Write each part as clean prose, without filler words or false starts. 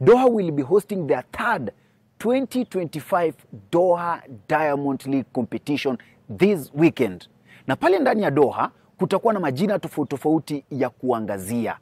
Doha will be hosting their third 2025 Doha Diamond League competition this weekend. Na pale ndani ya Doha kutakuwa na majina tofauti tofauti ya kuangazia.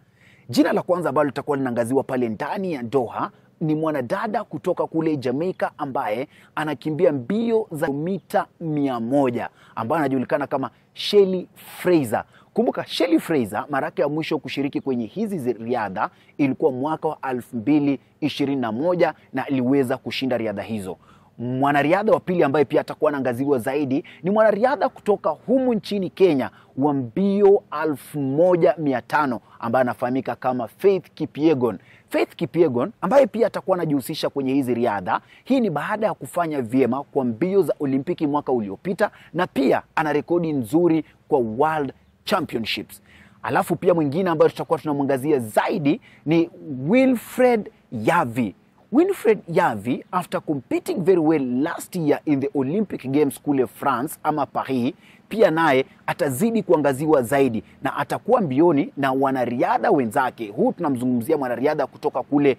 Jina la kwanza ambalo litakuwa linaangaziwa pale ndani ya Doha ni mwanadada kutoka kule Jamaica ambaye anakimbia mbio za mita 100 ambaye anajulikana kama Shelly Fraser. Kumbuka Shelly Fraser mara yake ya mwisho kushiriki kwenye hizi riadha ilikuwa mwaka wa 2021 na aliweza kushinda riadha hizo. Mwanariadha wa pili ambaye pia atakuwa anaangaziwa zaidi ni mwanariadha kutoka humu nchini Kenya wa mbio 1500 ambaye anafahamika kama Faith Kipyegon. Faith Kipyegon ambaye pia atakuwa anajihusisha kwenye hizi riadha. Hii ni baada ya kufanya vyema kwa mbio za Olimpiki mwaka uliopita na pia ana rekodi nzuri kwa World Championships. Alafu pia mwingine ambaye tutakuwa tunamwangazia zaidi ni Wilfred Yavi. Wilfred Yavi, after competing very well last year in the Olympic Games kule France ama Paris, pia naye atazidi kuangaziwa zaidi na atakuwa mbioni na wanariadha wenzake. Huu tunamzungumzia mwanariadha kutoka kule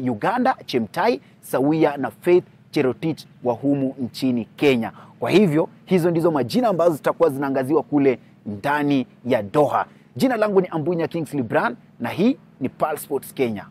Uganda, Chemtai sawia na Faith Cherotich wa humu nchini Kenya. Kwa hivyo hizo ndizo majina ambazo zitakuwa zinaangaziwa kule ndani ya Doha. Jina langu ni Ambunya Kingsley Brand na hii ni Pulse Sports Kenya.